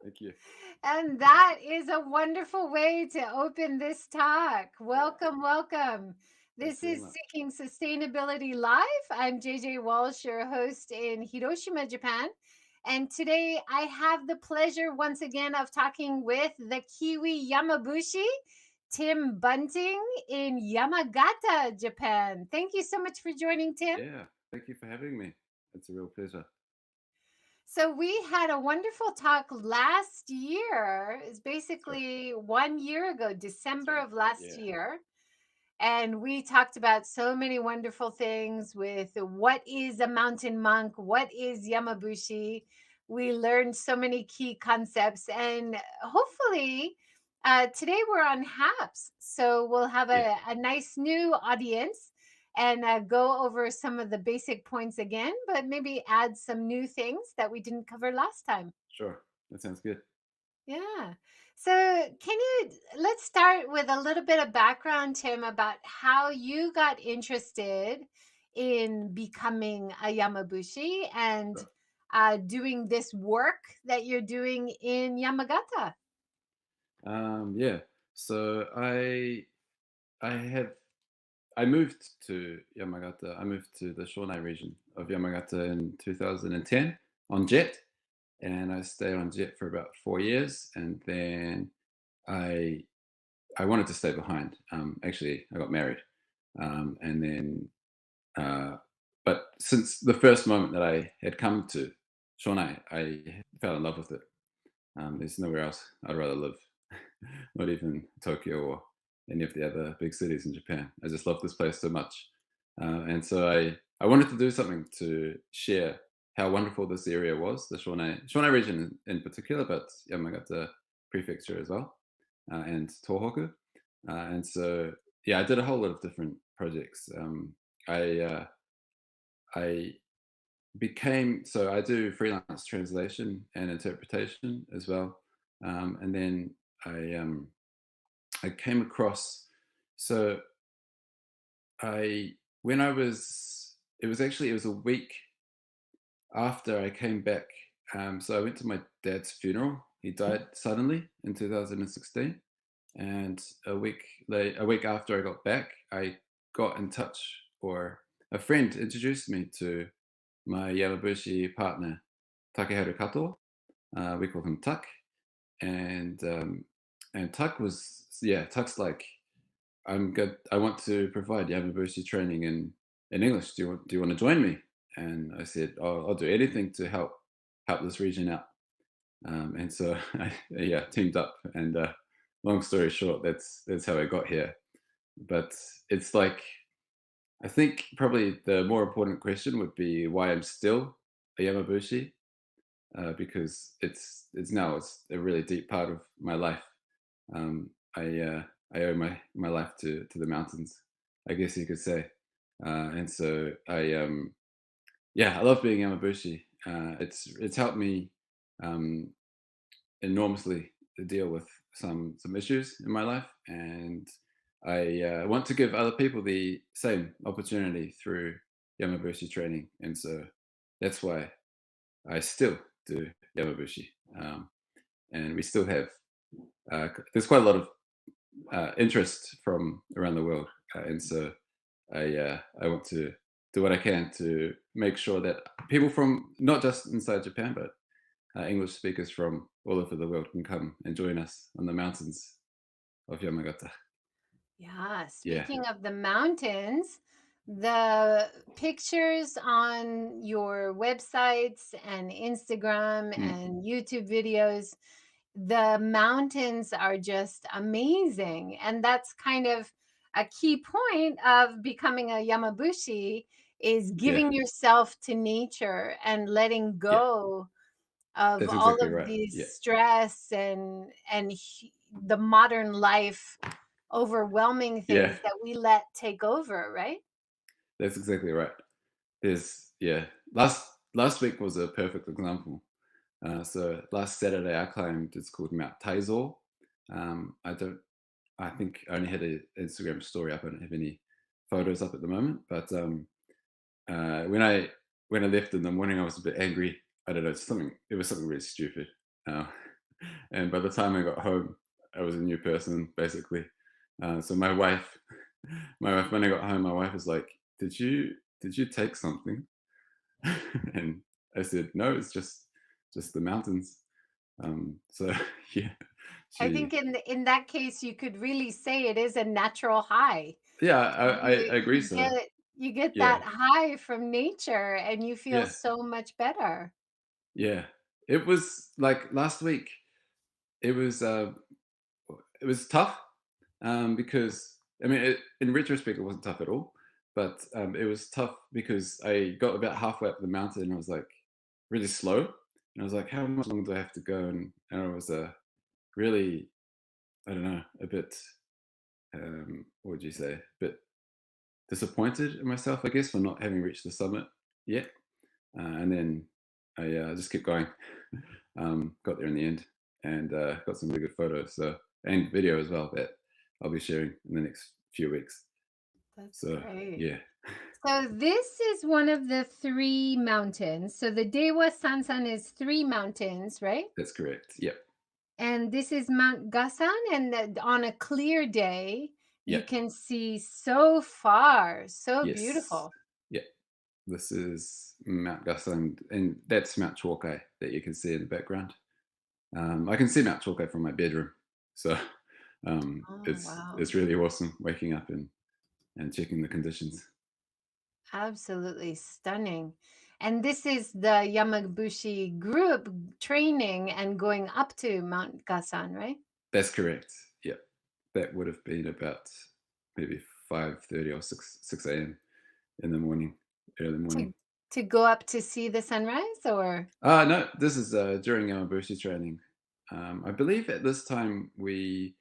Thank you. And that is a wonderful way to open this talk. Yeah. Welcome, welcome. Thanks This very is much. Seeking Sustainability Live. I'm JJWalsh, your host in Hiroshima, Japan. And today I have the pleasure once again of talking with the Kiwi-Yamabushi, Tim Bunting in Yamagata, Japan. Thank you so much for joining, Tim. Yeah. Thank you for having me. It's a real pleasure. So we had a wonderful talk last year. It's Sure. basically 1 year ago, That's December right. of last Yeah. year. And we talked about so many wonderful things with what is a mountain monk, what is Yamabushi. We learned so many key concepts, and hopefully, today we're on HAPS. So we'll have Yeah. a nice new audience and go over some of the basic points again, but maybe add some new things that we didn't cover last time. Sure. That sounds good. Yeah. So, let's start with a little bit of background, Tim, about how you got interested in becoming a Yamabushi and Sure. doing this work that you're doing in Yamagata. Yeah. So I have I moved to Yamagata. I moved to the Shonai region of Yamagata in 2010 on jet, and I stayed on jet for about 4 years, and then I I wanted to stay behind. Actually, I got married, and then Uh, but since the first moment that I had come to Shonai, I fell in love with it. There's nowhere else I'd rather live, not even Tokyo or any of the other big cities in Japan. I just love this place so much. And so I wanted to do something to share how wonderful this area was, the Shonai region in particular, but Yamagata prefecture as well, and Tohoku. And so, yeah, I did a whole lot of different projects. I I so I do freelance translation and interpretation as well, and then I came across so I when I was it was a week after I came back. So I went to my dad's funeral. He died suddenly in 2016, and a week after I got back, I got in touch, or a friend introduced me to my Yamabushi partner, Takeharu Kato. We call him Tuck, and Tuck was Tuck's like, I'm good. I want to provide Yamabushi training in English. Do you want to join me? And I said, oh, I'll do anything to help this region out. And so I teamed up. And long story short, that's how I got here. But it's like, I think probably the more important question would be why I'm still a Yamabushi, because it's a really deep part of my life. Um, I owe my life to the mountains, I guess you could say, and so I love being Yamabushi. It's helped me um, enormously to deal with some issues in my life, and I want to give other people the same opportunity through Yamabushi training, and so that's why I still do Yamabushi, and we still have there's quite a lot of interest from around the world, and so I want to do what I can to make sure that people from not just inside Japan, but English speakers from all over the world can come and join us on the mountains of Yamagata. Yeah, Yeah. speaking of the mountains, the pictures on your websites and Instagram Mm. and YouTube videos, the mountains are just amazing. And that's kind of a key point of becoming a Yamabushi is Yeah. giving yourself to nature and letting Yeah. go of That's all exactly of right. these Yeah. stress and the modern life overwhelming Yeah. things that we let take over, right? That's exactly right. There's yeah. Last week was a perfect example. So last Saturday I climbed. It's called Mount Taizo. I don't. I think I only had an Instagram story up. I don't have any photos up at the moment. But when I left in the morning, I was a bit angry. I don't know. It was something really stupid. Uh, And by the time I got home, I was a new person basically. So my wife, when I got home, my wife was like, "Did you take something?" And I said, "No, it's just the mountains." So yeah, I think she in that case, you could really say it is a natural high. yeah, I agree. You So get yeah, that high from nature, and you feel yeah, so much better. yeah. It was like last week. It was uh, it was tough because I mean, in retrospect, it wasn't tough at all. But it was tough because I got about halfway up the mountain and I was like really slow, and I was like, "How much longer do I have to go?" And I was really, I don't know, a bit what would you say, a bit disappointed in myself, I guess, for not having reached the summit yet. And then I just kept going. Got there in the end and got some really good photos and video as well that I'll be sharing in the next few weeks. That's So great. yeah, So this is one of the three mountains. So the Dewa Sansan is three mountains, right? that's correct. Yep, And this is Mount Gasan, and on a clear day, you yep, can see so far, so yes, beautiful. yep. This is Mount Gasland, and that's Mount Chalkai that you can see in the background. I can see Mount Chalkai from my bedroom, so Oh, wow. it's really awesome waking up and checking the conditions. Absolutely stunning. And this is the Yamabushi group training and going up to Mount Gasan, right? That's correct. Yep, that would have been about maybe 5:30 or 6 a.m. in the morning, early To morning. go up to see the sunrise, or No, this is during our Yamabushi training. I believe at this time we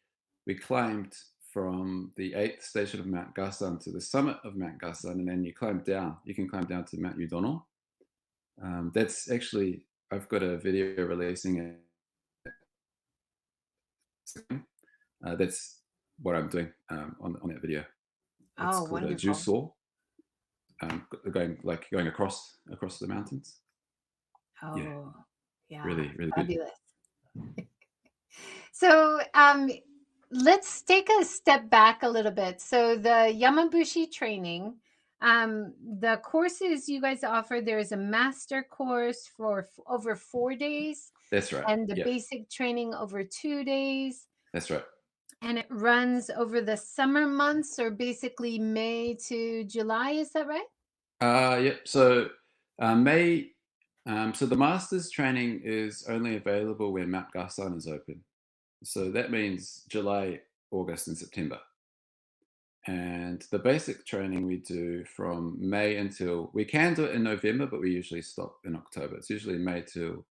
climbed from the eighth station of Mount Gasan to the summit of Mount Gasan, and then you climb down. You can climb down to Mount Yudono. That's actually I've got a video releasing it. That's what I'm doing on that video. It's oh, called a wonderful. Jusaw, going across the mountains. Yeah, Oh, yeah, really, really good. fabulous. So, let's take a step back a little bit. So, the Yamabushi training, the courses you guys offer, there is a master course for over 4 days, That's right. and the Yeah, basic training over 2 days. that's right. And it runs over the summer months, or basically May to July. Is that right? Yep. So May. So the master's training is only available when Mount Garsan is open. So that means July, August, and September. And the basic training we do from May until we can do it in November, but we usually stop in October. It's usually May till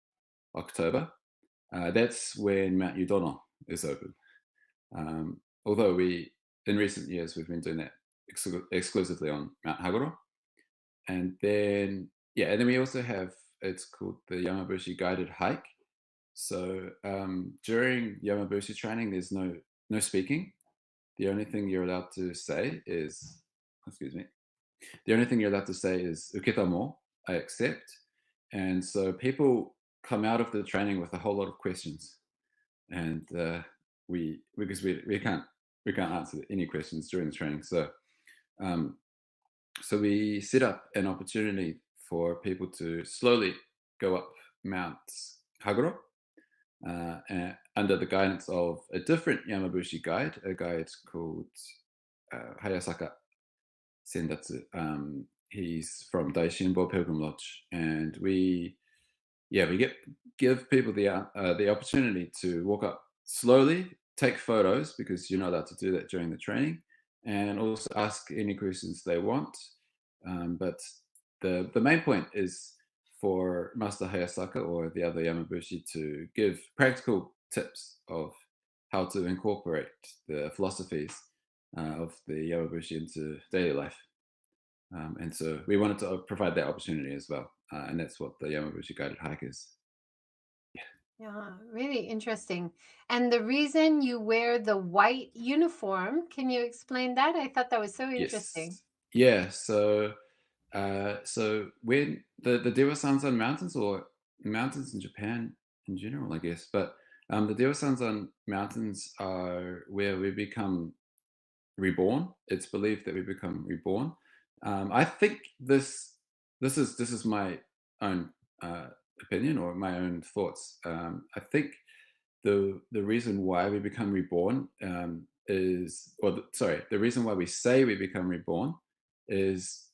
October. That's when Mount Yudono is open. Although in recent years, we've been doing that exclusively on Mount Hagoro. And then, yeah, and then we also have, it's called the Yamabushi guided hike. So during Yamabushi training, there's no speaking. The only thing you're allowed to say is, excuse me, the only thing you're allowed to say is uketamo, I accept. And so people come out of the training with a whole lot of questions, and because we can't answer any questions during the training. Um, so we set up an opportunity for people to slowly go up Mount Haguro under the guidance of a different Yamabushi guide, a guide called Hayasaka Sendatsu. He's from Daishinbo Pilgrim Lodge, and we give people the opportunity to walk up slowly, take photos because you're not allowed to do that during the training, and also ask any questions they want. But the main point is for Master Hayasaka or the other Yamabushi to give practical tips of how to incorporate the philosophies of the Yamabushi into daily life. And so we wanted to provide that opportunity as well. And that's what the Yamabushi guided hike is. Yeah, really interesting. And the reason you wear the white uniform, can you explain that? I thought that was so interesting. Yes. Yeah. So when the Dewa Sansan Mountains or mountains in Japan in general, I guess, but The Dewasanzan Mountains are where we become reborn. It's believed that we become reborn. I think this is my own opinion or my own thoughts. I think the reason why we become reborn the reason why we say we become reborn is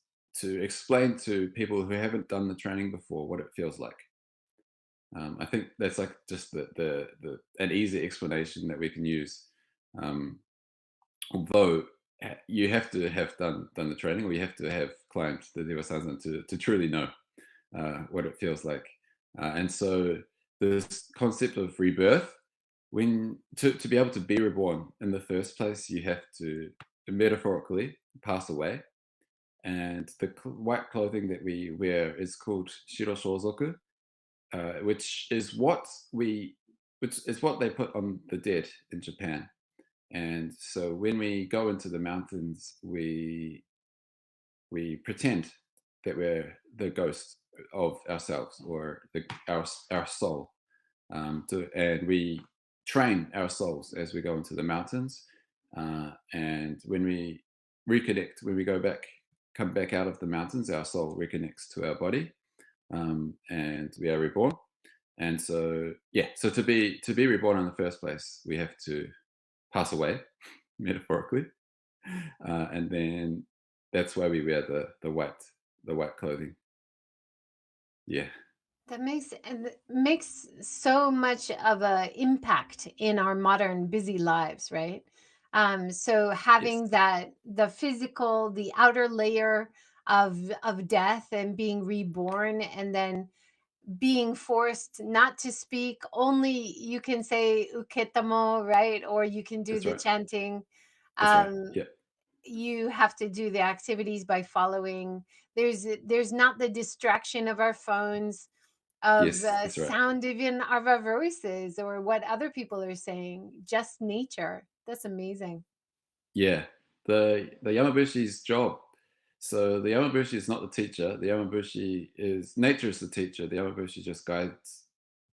to explain to people who haven't done the training before what it feels like. I think that's like just the an easy explanation that we can use. Um, Although you have to have done the training, or you have to have climbed the Devasanzan to truly know what it feels like. And so this concept of rebirth, when to be able to be reborn in the first place, you have to metaphorically pass away. And the white clothing that we wear is called shiroshozoku, which is what they put on the dead in Japan. And so when we go into the mountains, we pretend that we're the ghost of ourselves, or our soul, and we train our souls as we go into the mountains. And when we reconnect, when we come back out of the mountains, our soul reconnects to our body, and we are reborn. And so, yeah, so to be reborn in the first place, we have to pass away, metaphorically, and then that's why we wear the white clothing. Yeah, That makes so much of a impact in our modern busy lives, right? So yes, having that the physical, the outer layer of death and being reborn, and then being forced not to speak, only you can say uketamo, right? Or you can do that's the right. chanting. That's right. Um, Yeah, you have to do the activities by following. There's not the distraction of our phones, of yes, that's right. sound even of our voices or what other people are saying, just nature. That's amazing. Yeah, the Yamabushi's job. So the Yamabushi is not the teacher. The Yamabushi is nature is the teacher. The Yamabushi just guides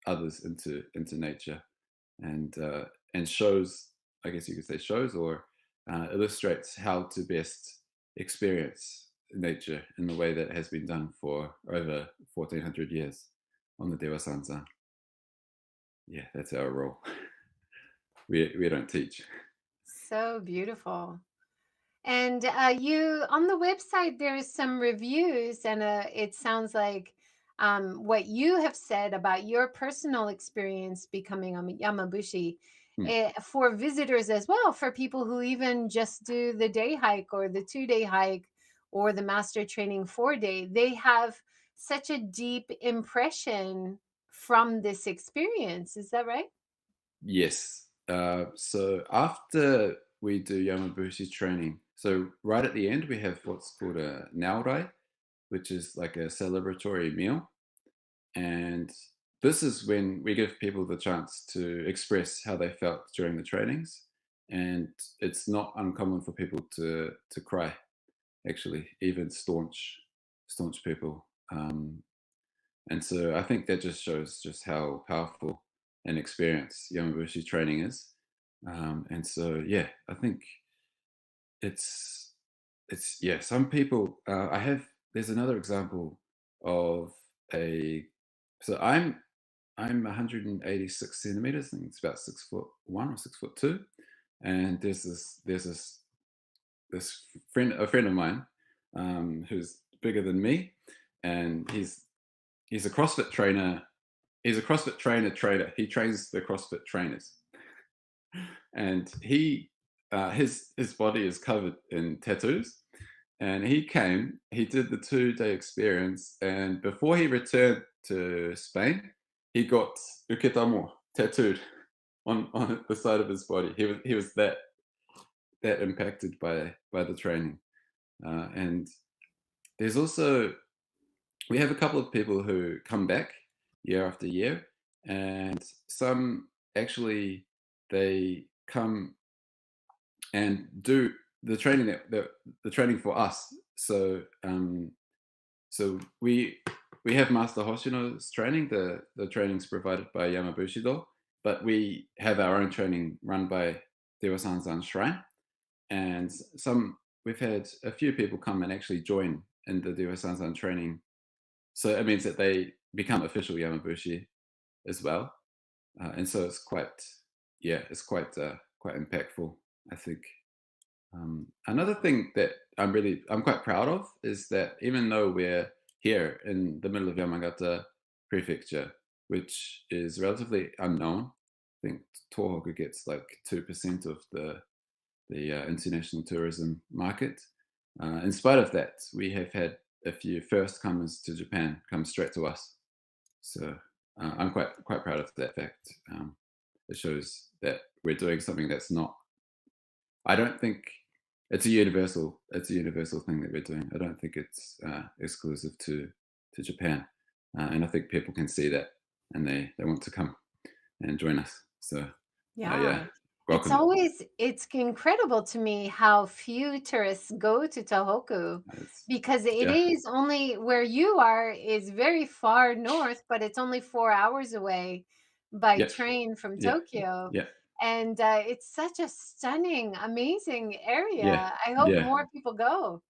others into nature, and shows, I guess you could say, shows or illustrates how to best experience nature in the way that has been done for over 1400 years on the Dewa Sanzan. Yeah, that's our role. We don't teach. So beautiful. And you on the website, there's some reviews, and it sounds like what you have said about your personal experience becoming a Yamabushi, Hmm. for visitors as well, for people who even just do the day hike or the 2 day hike or the master training 4 day, they have such a deep impression from this experience. Is that right? Yes. So after we do Yamabushi training, so right at the end we have what's called a naorai, which is like a celebratory meal. And this is when we give people the chance to express how they felt during the trainings. And it's not uncommon for people to cry, actually, even staunch people. And so I think that just shows just how powerful an experience Yamabushi training is. And so, yeah, I think it's yeah. Some people, there's another example of a. So I'm 186 centimeters. I think it's about 6'1" or 6'2", and there's this a friend of mine, who's bigger than me, and he's a CrossFit trainer. He's a CrossFit trainer. He trains the CrossFit trainers, and his body is covered in tattoos. And he did the 2 day experience, and before he returned to Spain, he got uketamo tattooed on the side of his body. He was that impacted by the training. And there's also we have a couple of people who come back year after year, and some actually they come and do the training the training for us. So we have Master Hoshino's training. The training's provided by Yamabushido, but we have our own training run by Dewa-Sanzan Shrine, and we've had a few people come and actually join in the Dewa-Sanzan training. So it means that they become official Yamabushi as well, and so it's quite impactful, I think. Another thing that I'm quite proud of is that even though we're here in the middle of Yamagata Prefecture, which is relatively unknown, I think Tohoku gets like 2% of the international tourism market. In spite of that, we have had a few first comers to Japan come straight to us. So I'm quite proud of that fact. It shows that we're doing something that's not. I don't think it's a universal thing that we're doing. I don't think it's exclusive to Japan, and I think people can see that and they want to come and join us. So yeah, Yeah. welcome. It's incredible to me how few tourists go to Tohoku, It's, because it yeah, is only where you are is very far north, but it's only 4 hours away by yep, train from yeah, Tokyo. yeah, And it's such a stunning, amazing yeah, area. I hope yeah. more people go.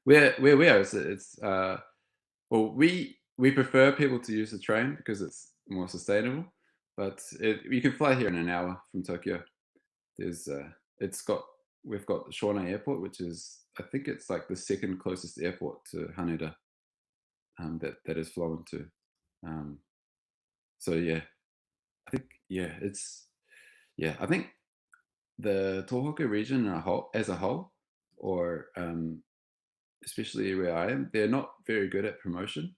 Where we are, it's well, we prefer people to use the train because it's more sustainable. But you can fly here in an hour from Tokyo. There's it's got we've got the Shawnee Airport, which is I think it's like the second closest airport to Haneda, that is flown to. Um, so yeah, I think I think the Tohoku region as a whole, or especially where I am, they're not very good at promotion,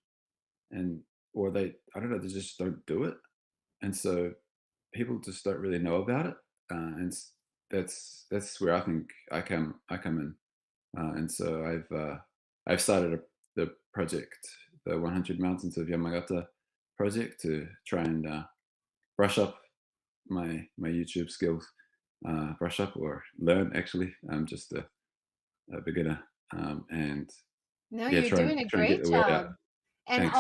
and or they I don't know, they just don't do it, and so people just don't really know about it, that's where I think I come in. And so I've started the project, the 100 Mountains of Yamagata project, to try and brush up my YouTube skills, brush up or learn. Actually, I'm just a beginner, and No, yeah, you're doing a try and get great the word out. job. And Thanks.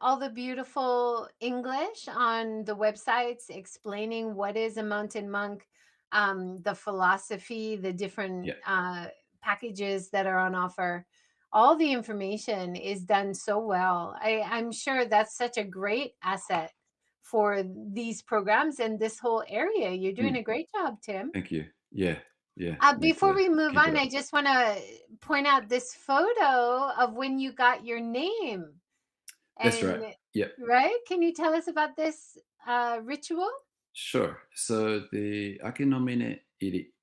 all the beautiful English on the websites explaining what is a mountain monk, the philosophy, the different Yeah. packages that are on offer. All the information is done so well. I'm sure that's such a great asset for these programs and this whole area. You're doing Mm, a great job, Tim. thank you. Yeah. Yeah. Need Before to we move keep it on, up. I just want to point out this photo of when you got your name. That's right. And Yeah. right? Can you tell us about this ritual? Sure. So the Akinomine Iri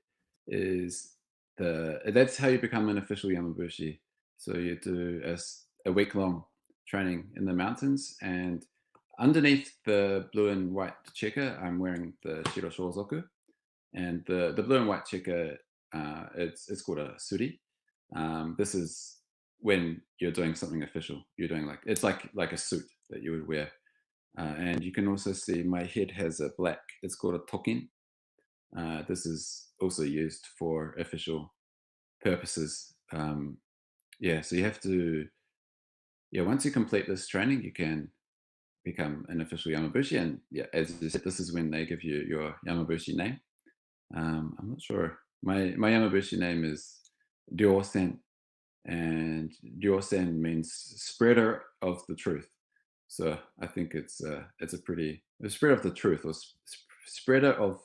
is that's how you become an official Yamabushi. So you do a week long training in the mountains, and underneath the blue and white checker, I'm wearing the Shiro Shozoku, and the blue and white checker, it's called a suri. This is when you're doing something official. You're doing it's like a suit that you would wear. And you can also see my head has a black, it's called a tokin. This is also used for official purposes. Yeah, so you have to, yeah, once you complete this training, you can become an official Yamabushi. And yeah, as you said, this is when they give you your Yamabushi name. I'm not sure. My Yamabushi name is Ryosen, and Ryosen means spreader of the truth. So I think it's a pretty the spread of the truth, or spreader of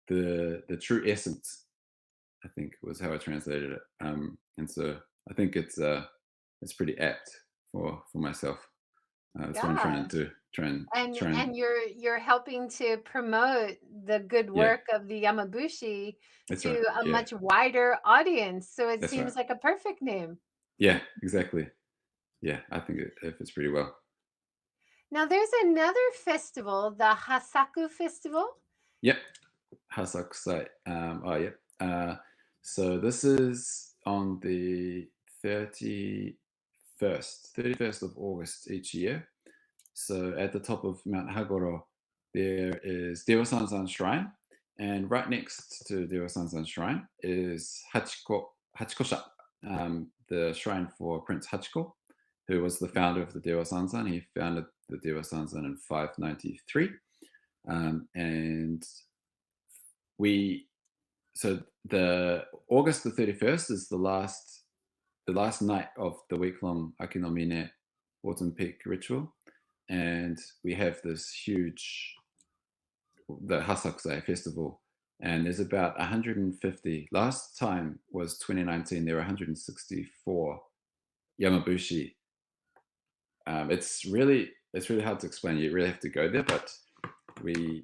the true essence. I think was how I translated it. And so I think it's pretty apt for myself. That's what I'm trying Yeah. to try and And you're helping to promote the good yeah. work of the Yamabushi That's right. to a Yeah, much wider audience. So it that's right. seems like a perfect name. Yeah, exactly. Yeah, I think it fits pretty well. Now there's another festival, the Hasaku Festival. Yep. Hasakusai. Oh, yep. So this is on the 31st of August each year. So at the top of Mount Hagoro, there is Dewa-Sanzan Shrine, and right next to Dewa-Sanzan Shrine is Hachikosha, the shrine for Prince Hachiko, who was the founder of the Dewa-Sanzan. He founded the Dewa-Sanzan in 593. And we so the August the 31st is the last night of the week-long Akinomine autumn peak ritual, and we have this huge the Hasakusai festival, and there's about 150. Last time was 2019. There were 164 Yamabushi. It's really hard to explain. You really have to go there, but we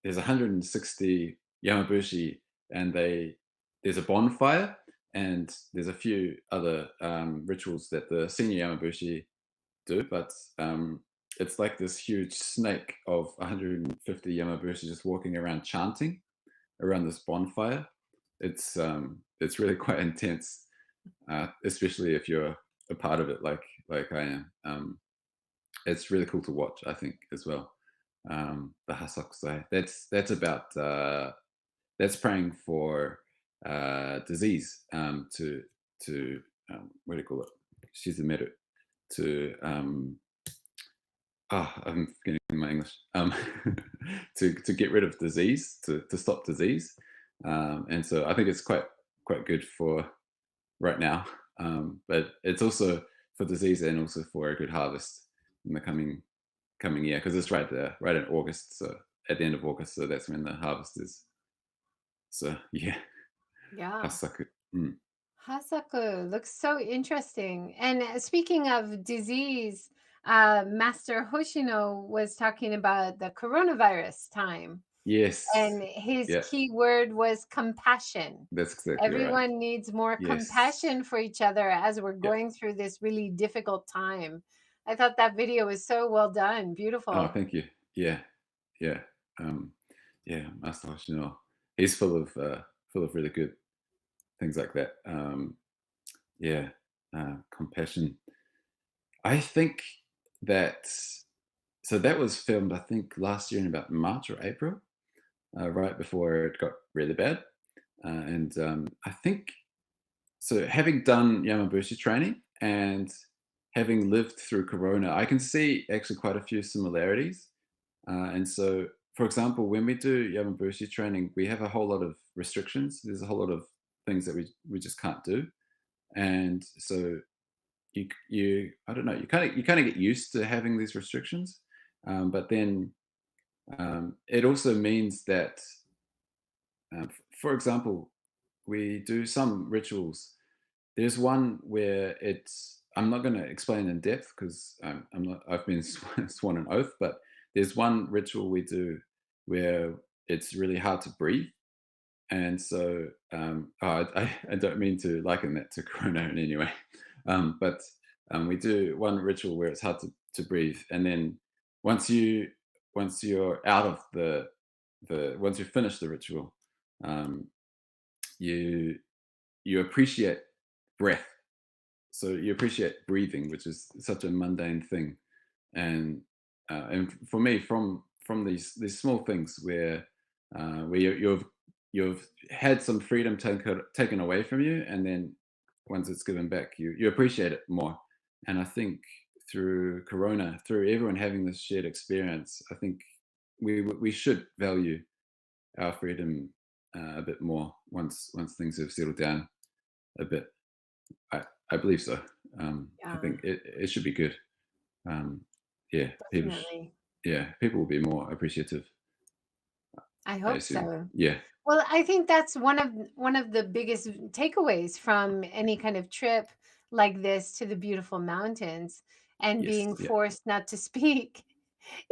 there's 160 Yamabushi, and there's a bonfire, and there's a few other rituals that the senior Yamabushi do, but it's like this huge snake of 150 Yamabushi just walking around chanting around this bonfire. It's really quite intense, especially if you're a part of it, like I am. It's really cool to watch, I think, as well. The Hasakusai. That's praying for disease, to what do you call it? Shizumeru, to I'm forgetting my English. To get rid of disease, to stop disease, and so I think it's quite good for right now. But it's also for disease and also for a good harvest in the coming year, because it's right there, right in August. So at the end of August, so that's when the harvest is. So yeah, Yeah. hasaku. Mm. Hasaku looks so interesting. And speaking of disease, Master Hoshino was talking about the coronavirus time, Yes, and his yeah, key word was compassion. that's exactly right. Everyone needs more Yes, compassion for each other as we're yeah. going through this really difficult time. I thought that video was so well done. Oh, Beautiful. thank you. Yeah, yeah, um, yeah. Master Hoshino, he's full of really good things like that. Yeah, compassion. I think that so that was filmed, I think, last year in about March or April, right before it got really bad. And I think so. Having done Yamabushi training and having lived through Corona, I can see actually quite a few similarities. And so, for example, when we do Yamabushi training, we have a whole lot of restrictions. There's a whole lot of things that we just can't do, and so you I don't know, you kind of get used to having these restrictions, but then it also means that, for example, we do some rituals. There's one where I'm not going to explain in depth because I'm not. I've been sworn an oath, but there's one ritual we do where it's really hard to breathe, and so I don't mean to liken that to Corona in any way, but we do one ritual where it's hard to breathe, and then once you once you're out of the once you finish the ritual, um, you you appreciate breath. So you appreciate breathing, which is such a mundane thing, and for me, from these small things where you've had some freedom taken away from you, and then once it's given back, you appreciate it more. And I think through Corona, through everyone having this shared experience, I think we should value our freedom a bit more once things have settled down a bit. I believe so. I Yeah, think it should be good. Um, yeah, definitely. people will be more appreciative, I I hope assume. so. Yeah. Well, I think that's one of the biggest takeaways from any kind of trip like this to the beautiful mountains and Yes. being Yeah. forced not to speak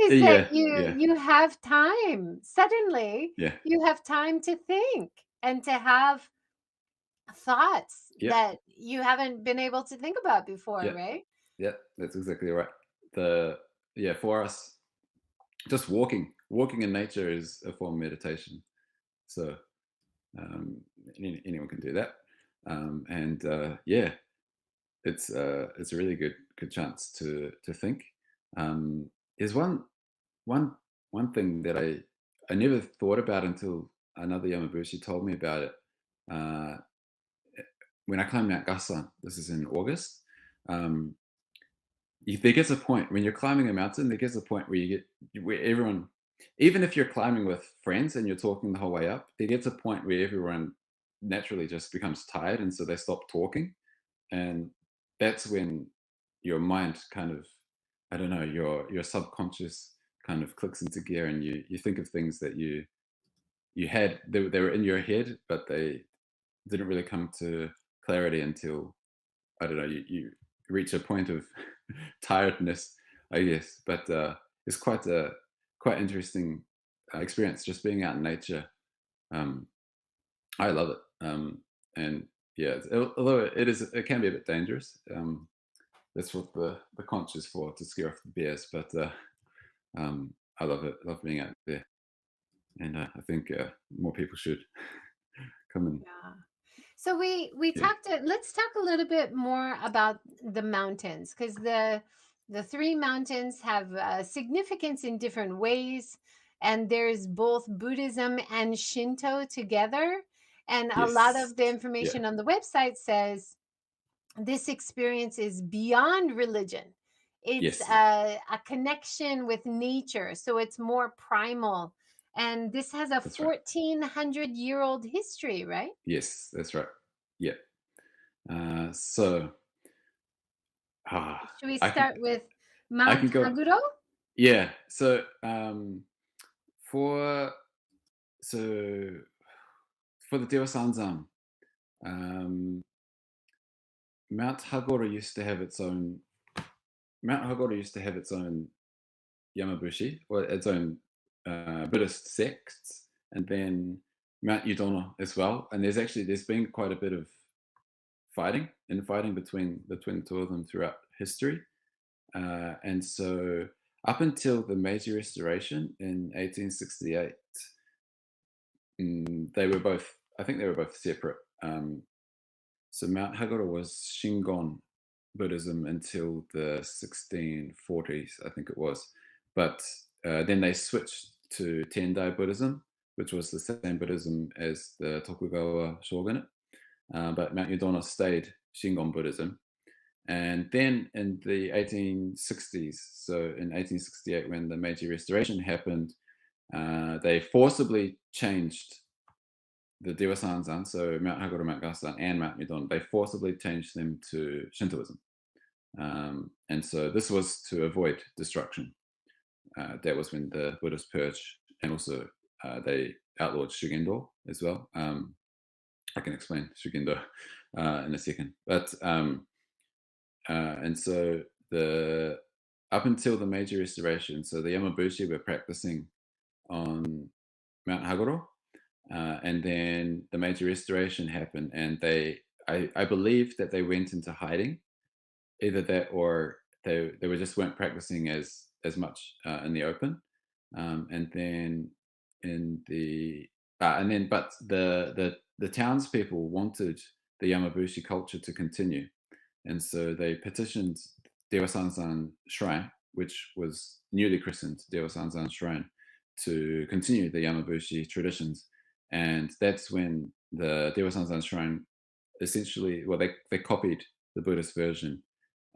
is that Yeah. you Yeah. you have time. Suddenly, Yeah. you have time to think and to have thoughts Yeah. that you haven't been able to think about before, Yeah. right? Yeah. That's exactly right. The Yeah, for us, just walking in nature is a form of meditation. So um, anyone can do that. And yeah, it's a really good chance to think. There's one one thing that I never thought about until another Yamabushi told me about it. Uh, when I climbed Mount Gasan, this is in August. Um, there gets a point when you're climbing a mountain. There gets a point where where everyone even if you're climbing with friends and you're talking the whole way up, there gets a point where everyone naturally just becomes tired, and so they stop talking, and that's when your mind kind of, I don't know, your subconscious kind of clicks into gear, and you think of things that you had, they were in your head, but they didn't really come to clarity until, I don't know, you reach a point of tiredness, I guess. But it's quite interesting experience just being out in nature. Um, I love it. And yeah, although it can be a bit dangerous. That's what the conch is for, to scare off the bears. But I love it. I love being out there, and I think more people should come and Yeah. So we yeah. talked. Let's talk a little bit more about the mountains, because the three mountains have significance in different ways, and there's both Buddhism and Shinto together. And a lot Yes. of the Yeah. information on the website says this experience is beyond religion. It's Yes. a connection with nature, so it's more primal. And this has a That's right. 1400-year-old history, right? Yes, that's right. Yeah. So Should we I can start with I Mount can go. Haguro? Yeah. So for so for the Dewa Sanzan, um, Mount Hagoro used to have its own. Mount Hagoro used to have its own Yamabushi, or its own Buddhist sects, and then Mount Yudono as well. And there's been quite a bit of fighting between the two of them throughout history. And so up until the Meiji Restoration in 1868, they were both, I think they were both separate. So Mount Hagoro was Shingon Buddhism until the 1640s, I think it was. But then they switched to Tendai Buddhism, which was the same Buddhism as the Tokugawa shogunate. But Mount Yudono stayed Shingon Buddhism. And then in the 1860s, so in 1868, when the Meiji Restoration happened, they forcibly changed the Dewa Sanzan, so Mount Hagoro, Mount Gasan, and Mount Midon. They forcibly changed them to Shintoism. And so this was to avoid destruction. That was when the Buddhist purge, and also they outlawed Shugendo as well. I can explain Shugendo in a second. But and so the up until the Meiji Restoration, so the Yamabushi were practicing on Mount Hagoro, and then the Meiji Restoration happened, and I believe that they went into hiding, either that or they were just weren't practicing as much in the open, and then in the and then but the townspeople wanted the Yamabushi culture to continue, and so they petitioned Dewa Sanzan Shrine, which was newly christened Dewa Sanzan Shrine, to continue the Yamabushi traditions. And that's when the Dewa Sanzan Shrine essentially, well, they copied the Buddhist version,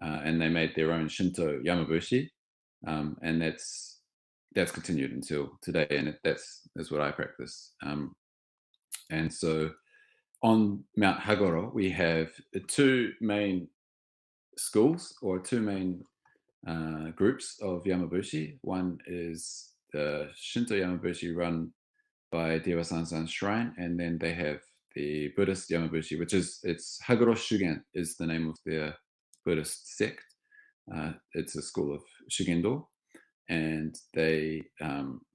and they made their own Shinto Yamabushi, and that's continued until today, and that's what I practice. And so on Mount Hagoro, we have two main schools, or two main groups of Yamabushi. One is the Shinto Yamabushi run by Dewa Sanzan Shrine, and then they have the Buddhist Yamabushi, which is it's Hagoro Shugen is the name of their Buddhist sect. It's a school of Shugendo, and they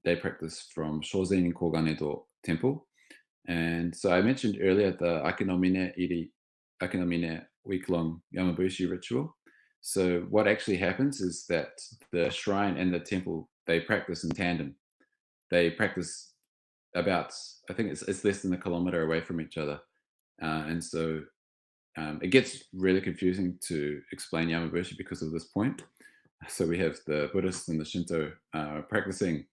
practice from Shozen Koganedo Temple. And so I mentioned earlier the Akinomine week-long Yamabushi ritual. So what actually happens is that the shrine and the temple, they practice in tandem. They practice about, I think it's less than a kilometer away from each other. And so it gets really confusing to explain Yamabushi because of this point. So we have the Buddhists and the Shinto practicing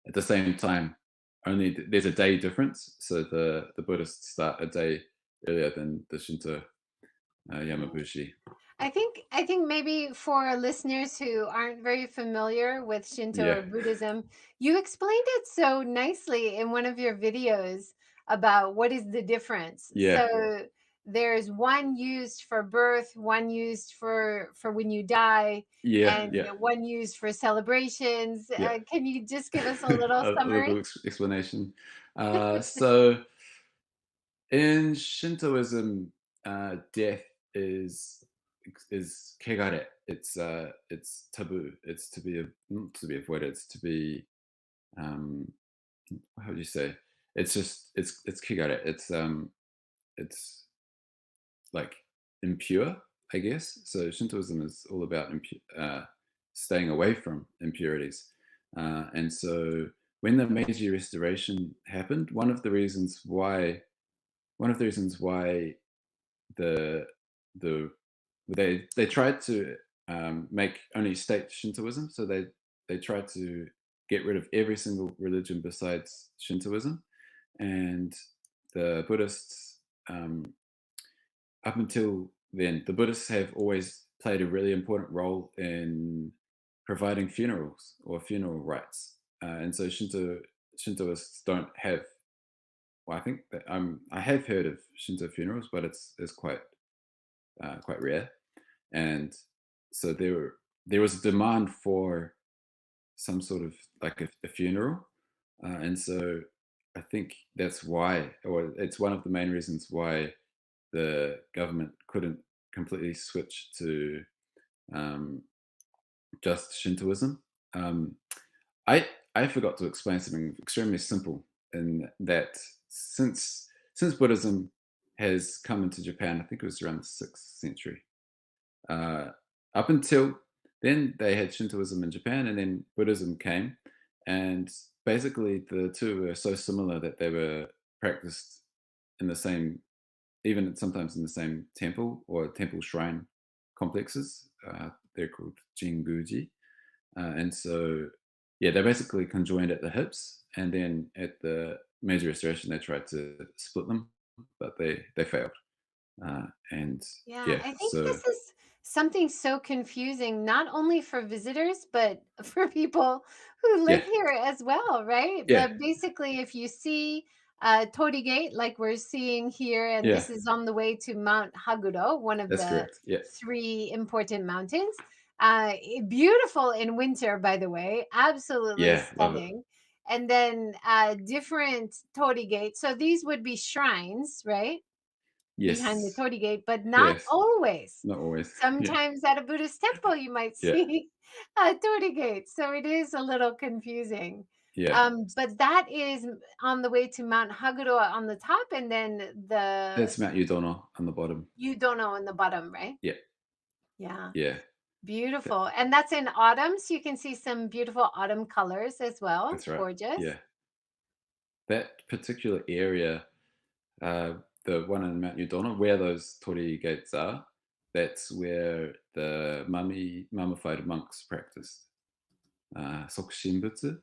at the same time. Only there's a day difference, so the Buddhists start a day earlier than the Shinto Yamabushi. I think maybe for listeners who aren't very familiar with Shinto Yeah, or Buddhism, you explained it so nicely in one of your videos about what is the difference. yeah, So there's one used for birth, one used for when you die, yeah, and yeah, one used for celebrations. yeah. Can you just give us a little A little summary? explanation. So in Shintoism, death is kegare. It's taboo. It's to be not to be avoided. It's to be um, how do you say? It's just it's kigare. It's like impure, I guess. So Shintoism is all about staying away from impurities, and so when the Meiji Restoration happened, one of the reasons why the the they tried to make only state Shintoism, so they tried to get rid of every single religion besides Shintoism, and the Buddhists, up until then, the Buddhists have always played a really important role in providing funerals or funeral rites, and so Shintoists don't have. Well, I think that I have heard of Shinto funerals, but it's quite rare, and so there was a demand for some sort of like a funeral, and so I think that's why, or it's one of the main reasons why the government couldn't completely switch to um, just Shintoism. Um, I I forgot to explain something extremely simple in that since Buddhism has come into Japan, I think it was around the 6th century. Uh, Up until then, they had Shintoism in Japan, and then Buddhism came, and basically the two were so similar that they were practiced in the same, even sometimes in the same temple or temple shrine complexes. They're called Jinguji, and so yeah, they basically conjoined at the hips, and then at the Meiji Restoration, they tried to split them, but they failed. And Yeah, yeah, I think so this is something so confusing, not only for visitors, but for people who yeah, live here as well, right? yeah, Basically, if you see Torii Gate, like we're seeing here, and yeah. this is on the way to Mount Haguro, one of That's the correct. Yeah. three important mountains. Beautiful in winter, by the way, absolutely Yeah. Love it. stunning. And then different Torii Gates. So these would be shrines, right? Behind the Yes. Torii Gate, but not Yes. always. Not always. Yeah. Sometimes at a Buddhist temple, you might Yeah. see a Torii Gate. So it is a little confusing. Yeah. But that is on the way to Mount Haguro on the top, and then the That's Mount Udono on the bottom. Yudono on the bottom, right? Yeah. Yeah, Yeah. Th- beautiful. And that's in autumn, so you can see some beautiful autumn colors as well. That's right. Gorgeous. Yeah. That particular area, uh, the one in Mount Udono, where those torii gates are, that's where the mummified monks practiced. Sokushinbutsu.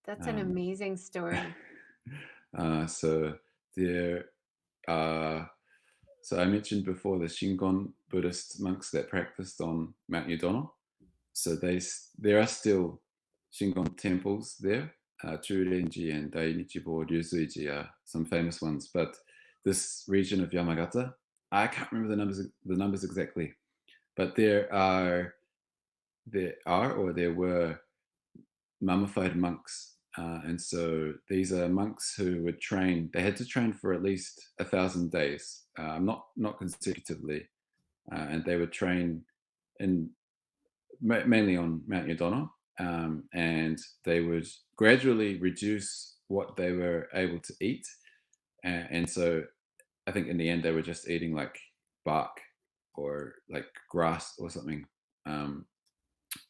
That's an Um, amazing story. so there are. So I mentioned before the Shingon Buddhist monks that practiced on Mount Udono. So there are still Shingon temples there. Churenji and Dainichibo Ryuzuiji are some famous ones, but this region of Yamagata, I can't remember the numbers exactly, but there were mummified monks, and so these are monks who would train. They had to train for at least 1,000 days, not consecutively, and they would train in mainly on Mount Udono, and they would gradually reduce what they were able to eat, and so I think in the end they were just eating like bark or like grass or something, um,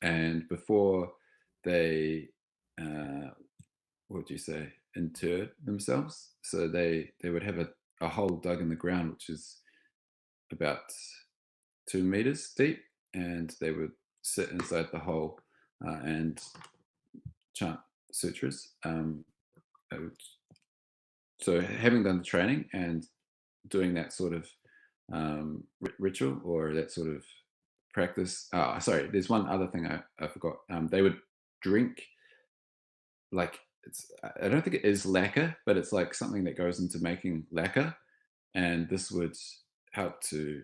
and before they what do you say, interred themselves. So they would have a hole dug in the ground, which is about 2 meters deep, and they would sit inside the hole and chant sutras. So having done the training and doing that sort of ritual or that sort of practice. Sorry, there's one other thing I forgot. They would drink like I don't think it is lacquer, but it's like something that goes into making lacquer, and this would help to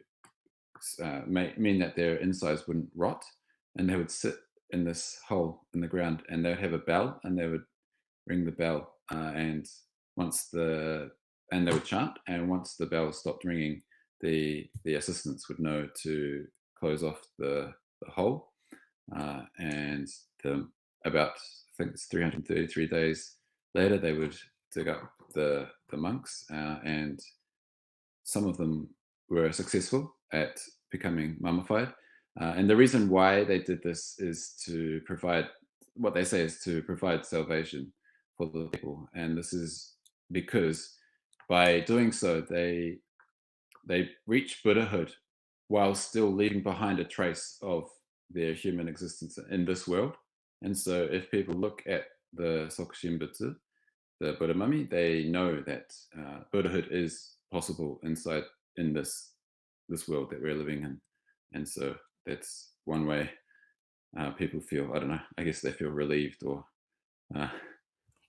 mean that their insides wouldn't rot, and they would sit in this hole in the ground, and they would have a bell, and they would ring the bell, and once the and they would chant, and once the bell stopped ringing, the assistants would know to close off the hole, and about I think it's 333 days later they would dig up the monks, and some of them were successful at becoming mummified. And the reason why they did this is to provide what they say is to provide salvation for the people. And this is because by doing so, they reach Buddhahood while still leaving behind a trace of their human existence in this world. And so if people look at the Sokushinbutsu, the Buddha mummy, they know that Buddhahood is possible inside in this world that we're living in, and so that's one way people feel. I don't know. I guess they feel relieved or uh,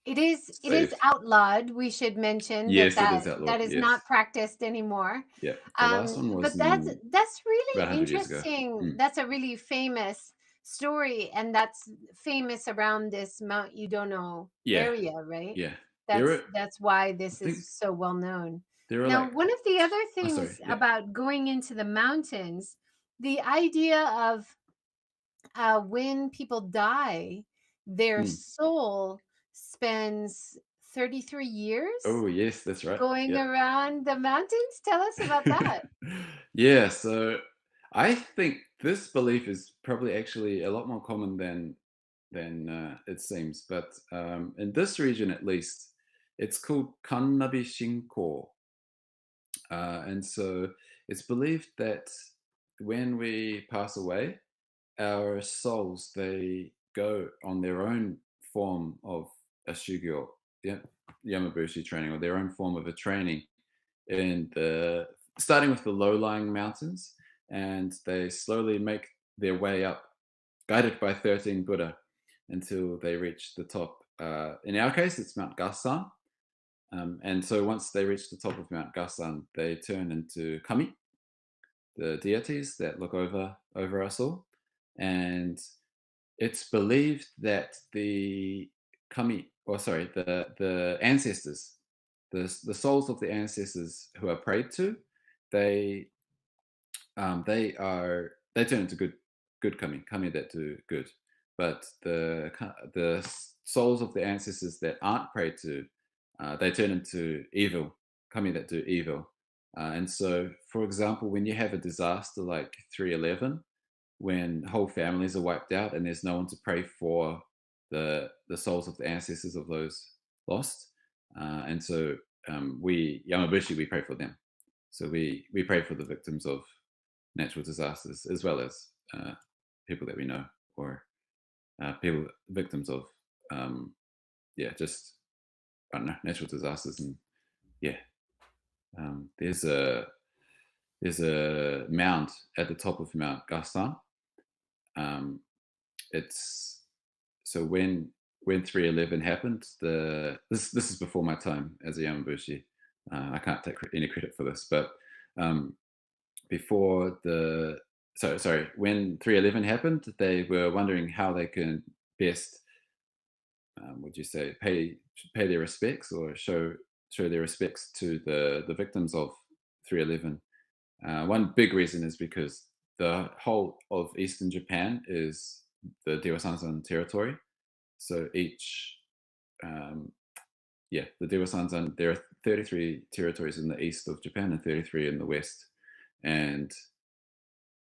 It is saved. outlawed. We should mention that Yes, it that is outlawed. that is Yes, not practiced anymore. yeah. The last one was But that's about really 100 years ago. interesting. Mm. That's a really famous story, and that's famous around this Mount Udono Yeah, area, right? yeah. There That's are. that's why I this is think so well known. there are Now, like. one of the other Oh, sorry. things Yeah. about going into the mountains, the idea of when people die, their Mm. soul spends 33 years Oh, yes, that's right. going Yeah. around the mountains. Tell us about that. Yeah, so I think this belief is probably actually a lot more common than it seems. But in this region, at least, it's called Kannabi Shinko, and so it's believed that when we pass away, our souls they go on their own form of a shugyo, yeah, Yamabushi training, or their own form of a training in the starting with the low-lying mountains, and they slowly make their way up, guided by 13 Buddha, until they reach the top. In our case, it's Mount Gasan, and so once they reach the top of Mount Gasan, they turn into kami, the deities that look over us all, and it's believed that the kami, or sorry, the ancestors, the souls of the ancestors who are prayed to, they they turn into good kami that do good, but the souls of the ancestors that aren't prayed to, they turn into evil kami that do evil. And so, for example, when you have a disaster like 311, when whole families are wiped out and there's no one to pray for the souls of the ancestors of those lost, and so we Yamabushi we pray for them. So we pray for the victims of natural disasters as well as people that we know, or people victims of yeah, just I don't know, natural disasters. And yeah, there's a mound at the top of Mount Gastan. um, it's so when 311 happened, this is before my time as a Yamabushi. I can't take any credit for this, but um, before the so sorry when 311 happened, they were wondering how they can best would you say pay their respects, or show their respects to the victims of 311. One big reason is because the whole of eastern Japan is the Dewa territory. So each um, yeah, the Dewa there are 33 territories in the east of Japan and 33 in the west, and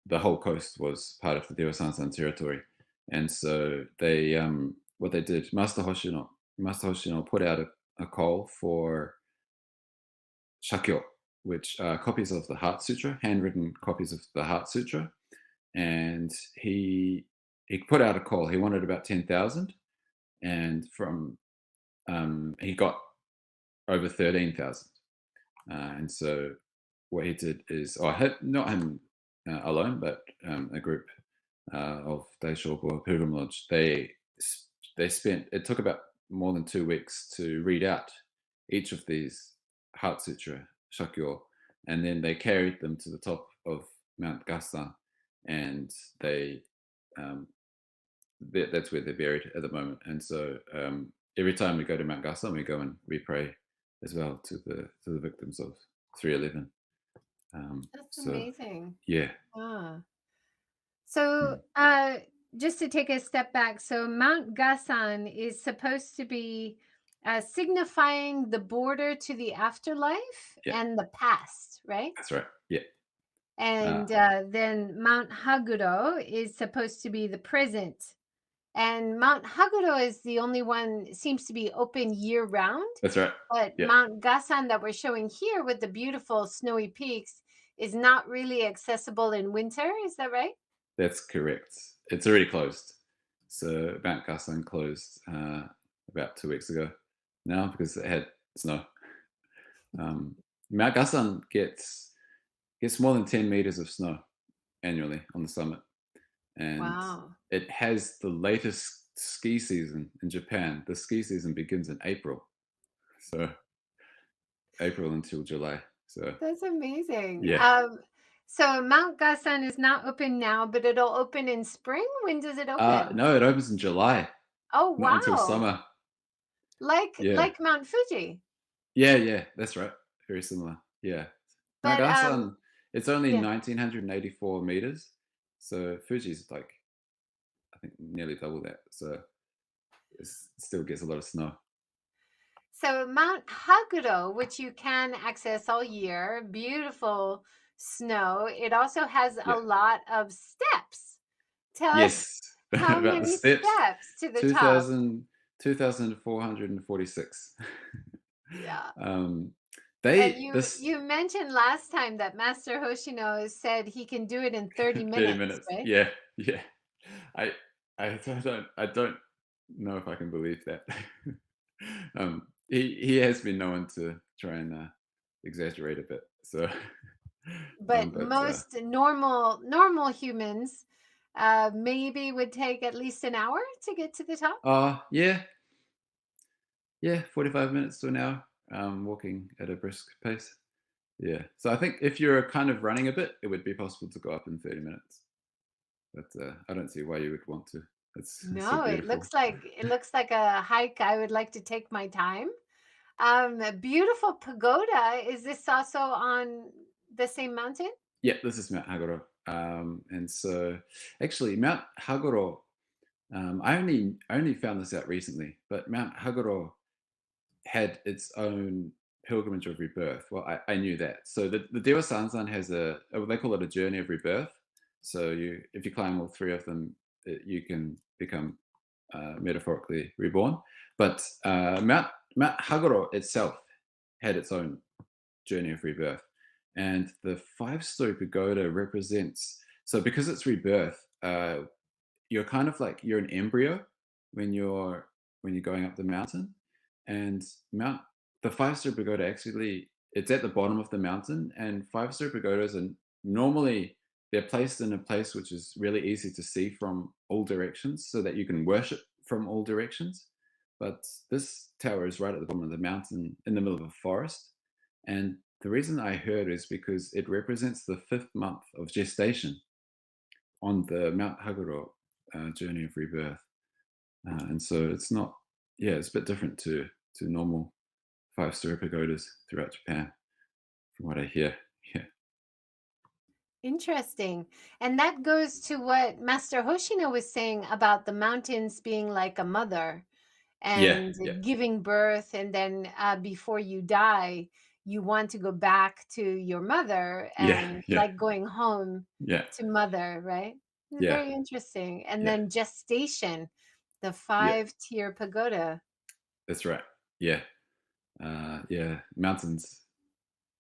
the whole coast was part of the Dewa territory. And so they what they did, Master Hoshino put out a call for shakyo, which are copies of the Heart Sutra, handwritten copies of the Heart Sutra, and he put out a call. He wanted about 10,000, and from he got over 13,000. And so what he did is, not him alone, but a group of Daishoku or Pilgrim Lodge. They spent, it took about more than 2 weeks to read out each of these Heart Sutra Shakyo, and then they carried them to the top of Mount Gasan, and they that's where they're buried at the moment. And so every time we go to Mount Gasan, we go and we pray as well to the victims of 311. That's So amazing. yeah. Ah. So, Mm. just to take a step back, so Mount Gasan is supposed to be signifying the border to the afterlife Yeah, and the past, right? that's right. Yeah. Uh, And then Mount Haguro is supposed to be the present. And Mount Haguro is the only one seems to be open year round. that's right. But Yeah, Mount Gasan that we're showing here with the beautiful snowy peaks is not really accessible in winter. Is that right? that's correct. It's already closed. So Mount Gasan closed about 2 weeks ago now because it had snow. Um, Mount Gasan gets more than 10 meters of snow annually on the summit, and Wow. it has the latest ski season in Japan. The ski season begins in April, so April until July. So That's amazing. yeah, So Mount Gasan is not open now, but it'll open in spring. When does it open? no, it opens in July, Oh, not until wow. summer. Like Yeah, Mount Fuji. yeah, that's right. Very similar. Yeah, Mount But Gasan, it's only yeah. 1984 meters, so Fuji's like I think nearly double that. So it still gets a lot of snow. So Mount Haguro, which you can access all year, beautiful snow. It also has Yeah. a lot of steps. Tell us Yes, how about the many steps. steps to the top. 2000, 2,446. Yeah. um, And they you this you mentioned last time that Master Hoshino said he can do it in 30 30 minutes, minutes. right? Yeah, yeah. I I don't know if I can believe that. He has been known to try and exaggerate a bit. So, But but most normal humans maybe would take at least an hour to get to the top. yeah, yeah, 45 minutes to an hour. Walking at a brisk pace. Yeah. So I think if you're kind of running a bit, it would be possible to go up in 30 minutes. But I don't see why you would want to. It's so No, beautiful. it looks like a hike I would like to take my time. A beautiful pagoda. Is this also on the same mountain? Yeah, this is Mount Hagoro. And so actually Mount Hagoro, I only found this out recently, but Mount Hagoro had its own pilgrimage of rebirth. Well, I knew that. So the Dewa Sanzan has they call it a journey of rebirth. So if you climb all three of them, you can become metaphorically reborn. But Mount Hagoro itself had its own journey of rebirth, and the five-story pagoda represents. So because it's rebirth, you're kind of like you're an embryo when you're going up the mountain, and the five-story pagoda actually it's at the bottom of the mountain, and five-story pagodas are normally they're placed in a place which is really easy to see from all directions so that you can worship from all directions. But this tower is right at the bottom of the mountain in the middle of a forest, and the reason I heard is because it represents the fifth month of gestation on the Mount Haguro journey of rebirth. And so it's not, yeah, it's a bit different to normal five-story pagodas throughout Japan, from what I hear. Yeah, Interesting. And that goes to what Master Hoshino was saying about the mountains being like a mother yeah, and yeah, giving birth. And then before you die, you want to go back to your mother yeah, and yeah, like going home yeah, to mother, right? yeah, Very interesting. And yeah, then gestation, the yeah. 5-tier pagoda. That's right. Yeah, yeah. Mountains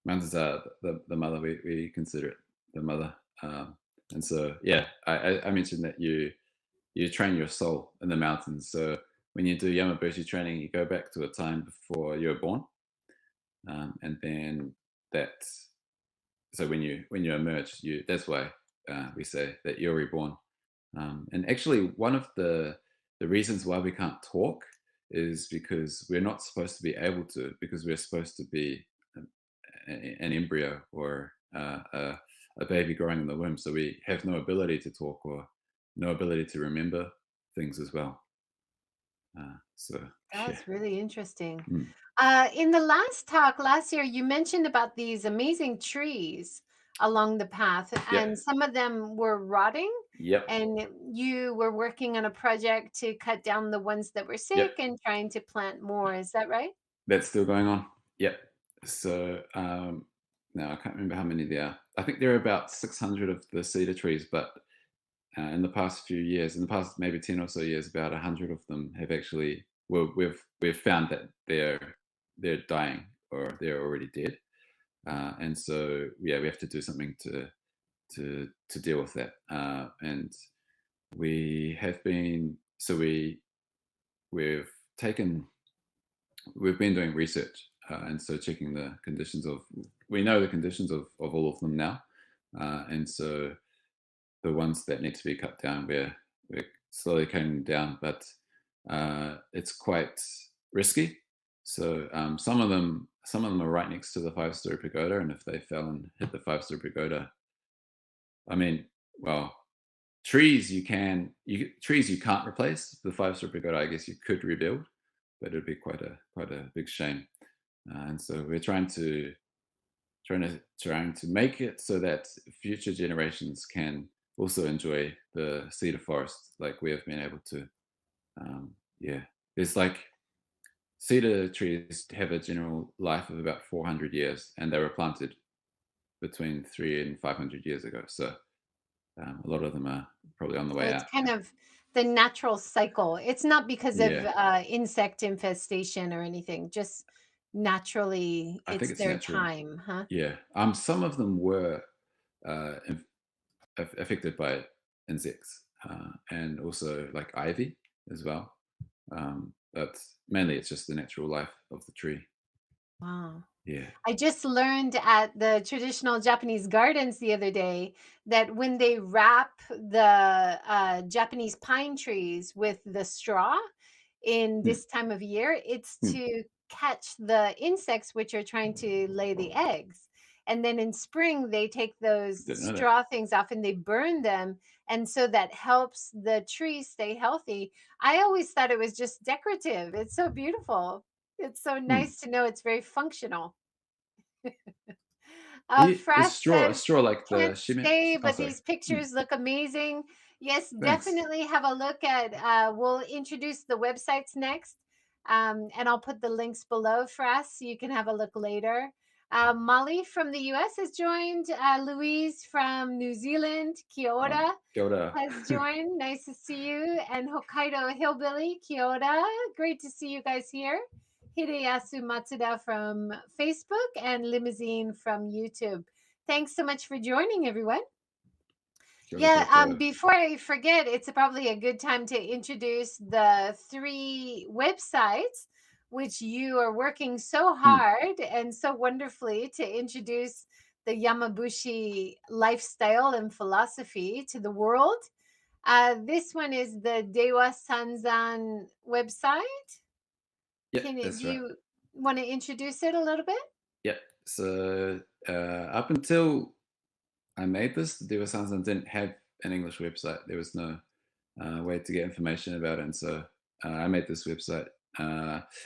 are the mother. We consider it the mother. And so, yeah, I mentioned that you train your soul in the mountains. So when you do Yamabushi training, you go back to a time before you were born, and then that. So when you emerge, you that's why we say that you're reborn. And actually, one of the reasons why we can't talk is because we're not supposed to be able to, because we're supposed to be an embryo or a baby growing in the womb. So we have no ability to talk or no ability to remember things as well. So yeah. That's really interesting. Mm. In the last talk last year, you mentioned about these amazing trees along the path, Yep. and some of them were rotting, Yep. and you were working on a project to cut down the ones that were Yep. sick and trying to plant more. Is that right? That's still going on. Yep. So now I can't remember how many there are. I think there are about 600 of the cedar trees, but in the past few years, in the past maybe 10 or so years, about 100 of them have actually, well, we've found that they're dying or they're already dead. And so yeah, we have to do something to deal with that. And we have been, so we've taken, we've been doing research, and so checking the conditions of, we know the conditions of all of them now, and so the ones that need to be cut down, we're slowly cutting them down, but it's quite risky. So some of them are right next to the 5-story pagoda, and if they fell and hit the 5-story pagoda, I mean, well, trees you can't replace. The 5-story pagoda, I guess you could rebuild, but it'd be quite a big shame. And so we're trying to make it so that future generations can also enjoy the cedar forest like we have been able to. Yeah, there's like cedar trees have a general life of about 400 years, and they were planted between 3 and 500 years ago. So a lot of them are probably on the So way it's out. kind of the natural cycle. It's not because of Yeah, insect infestation or anything, just naturally, I think it's it's their natural. time, huh? Yeah, some of them were uh, affected by insects, and also like ivy as well. But mainly it's just the natural life of the tree. Wow. Yeah. I just learned at the traditional Japanese gardens the other day that when they wrap the Japanese pine trees with the straw in Hmm. this time of year, it's Hmm. to catch the insects which are trying to lay the eggs. And then in spring, they take those Didn't know that. straw things off and they burn them. And so that helps the tree stay healthy. I always thought it was just decorative. It's so beautiful. It's so Hmm. nice to know it's very functional. Is Fras straw a says, straw like the can't shime? stay, Oh, but sorry. these Hmm. pictures look amazing. Yes, Thanks. definitely have a look at, we'll introduce the websites next. And I'll put the links below, Fras, so you can have a look later. Molly from the US has joined. Louise from New Zealand, Kia Oh, ora, kia ora. has joined. Nice to see you. And Hokkaido Hillbilly, Kia ora. Great to see you guys here. Hideyasu Matsuda from Facebook and Limousine from YouTube. Thanks so much for joining, everyone. Kia ora Yeah, koutou. before I forget, it's probably a good time to introduce the 3 websites which you are working so Hmm. hard and so wonderfully to introduce the Yamabushi lifestyle and philosophy to the world. This one is the Dewa Sanzan website. Yep, Can it, that's do right. you want to introduce it a little bit? Yep. So up until I made this, the Dewa Sansan didn't have an English website. There was no way to get information about it. And so I made this website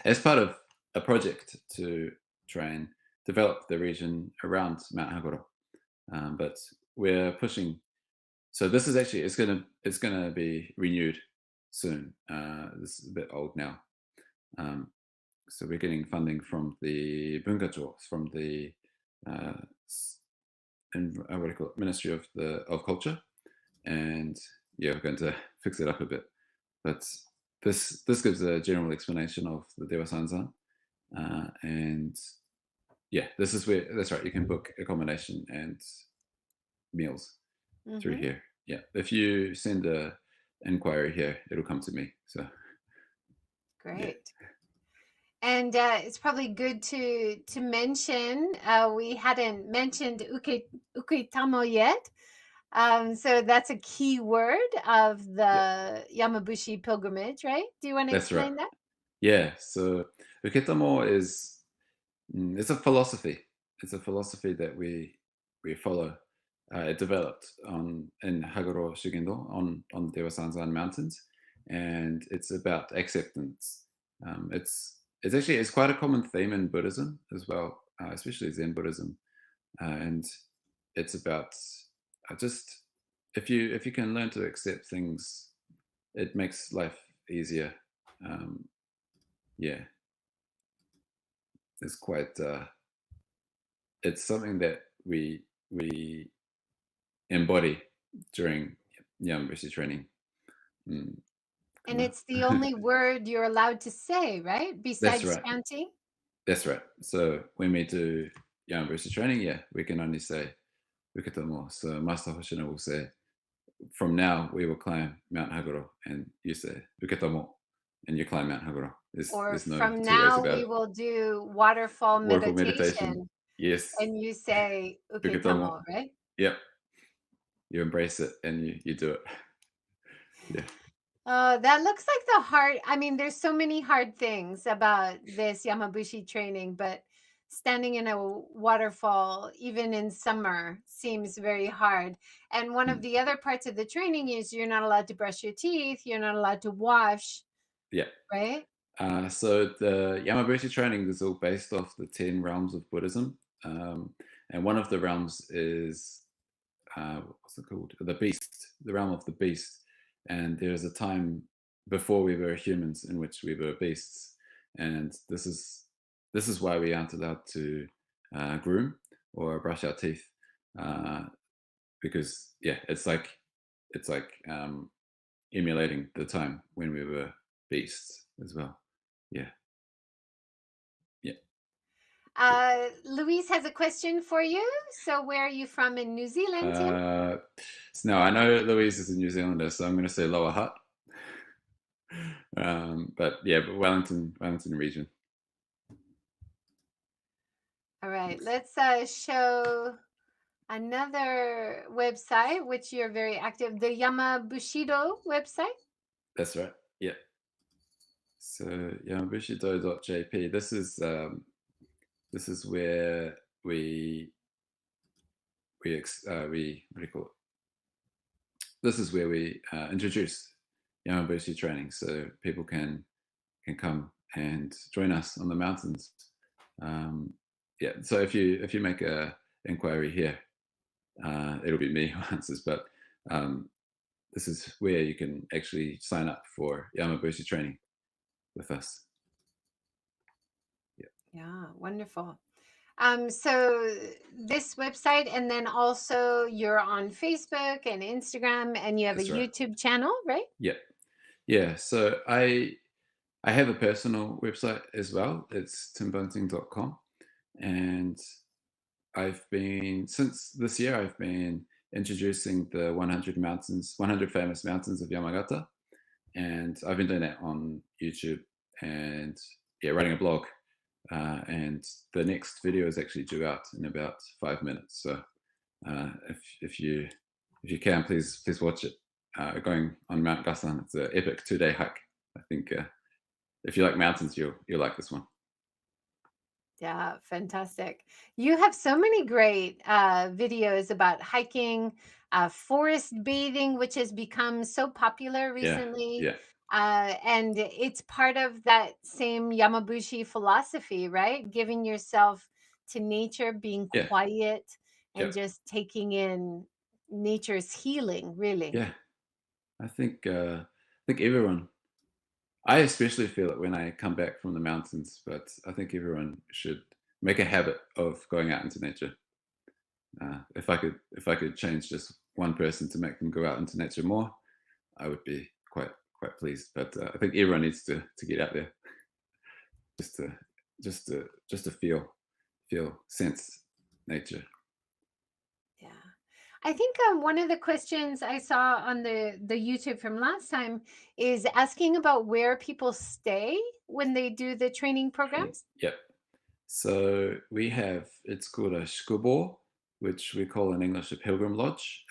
as part of a project to try and develop the region around Mount Hagoro. But we're pushing. So this is actually it's gonna be renewed soon. This is a bit old now. Um, so we're getting funding from the Bunkacho, from the uh, what do you call it, Ministry of Culture, and yeah, we're going to fix it up a bit. But this gives a general explanation of the Dewa Sanzan, and yeah, this is where that's right. You can book accommodation and meals through Hmm. here. Yeah, if you send a inquiry here, it'll come to me. So yeah. Great. And it's probably good to mention we hadn't mentioned Ukitamo yet. So that's a key word of Yeah, the Yamabushi pilgrimage, right? Do you want to that's right. explain that? Yeah. So uketamo is it's a philosophy. It's a philosophy that we follow. It developed on in Haguro Shugendo on the Dewasanzan Mountains, and it's about acceptance. It's actually it's quite a common theme in Buddhism as well, especially Zen Buddhism, and it's about just if you can learn to accept things, it makes life easier. Um, yeah, it's quite. It's something that we embody during Yamabushi training. Mm, And kinda. it's the only word you're allowed to say, right? That's Besides right. chanting. That's right. So when we do Yamabushi training, yeah, we can only say Uketomo. So Master Hoshino will say, from now we will climb Mount Haguro, and you say Uketomo, and you climb Mount Haguro. Or There's no from two ways now about we it. will do waterfall Waterfall meditation. meditation. Yes. And you say Uketomo. uketamo, right? Yep. You embrace it and you do it. Yeah. Oh, that looks like the hard. I mean, there's so many hard things about this Yamabushi training, but standing in a waterfall, even in summer, seems very hard. And one of Mm, the other parts of the training is you're not allowed to brush your teeth, you're not allowed to wash, yeah. right? So the Yamabushi training is all based off the 10 realms of Buddhism. And one of the realms is, what's it called? The beast, the realm of the beast. And there's a time before we were humans in which we were beasts. And this is why we aren't allowed to groom or brush our teeth. Uh, because yeah, it's like emulating the time when we were beasts as well. Yeah. Yeah. Louise has a question for you. So, where are you from in New Zealand, Tim? Uh, so now I know Louise is a New Zealander, so I'm going to say Lower Hutt. But yeah, but Wellington region. All right, let's show another website, which you're very active, the Yamabushido website. That's right. Yeah. So yamabushido.jp. This is where we what do you call it? This is where we introduce Yamabushi training, so people can come and join us on the mountains. Um, yeah. So if you make a inquiry here, it'll be me who answers. But um, this is where you can actually sign up for Yamabushi training with us. Yeah, Yeah, wonderful. So this website, and then also you're on Facebook and Instagram, and you have a that's right. YouTube channel, right? Yeah, yeah. So I have a personal website as well. It's timbunting.com, and I've been since this year. I've been introducing the 100 famous mountains of Yamagata, and I've been doing that on YouTube and yeah, writing a blog. And the next video is actually due out in about 5 minutes. So if you can, please watch it. Going on Mount Gasan, it's an epic 2-day hike. I think if you like mountains, you'll like this one. Yeah, fantastic. You have so many great videos about hiking, forest bathing, which has become so popular Yeah, recently. yeah, And it's part of that same Yamabushi philosophy, right? Giving yourself to nature, being yeah, quiet, yeah, and just taking in nature's healing, really. yeah. I think everyone. I especially feel it when I come back from the mountains, but I think everyone should make a habit of going out into nature. If I could change just one person to make them go out into nature more, I would be quite pleased. But I think everyone needs to get out there just to just to feel sense nature. Yeah. I think one of the questions I saw on the YouTube from last time is asking about where people stay when they do the training Okay. programs. Yep. So we have it's called a shikubo, which we call in English a pilgrim lodge.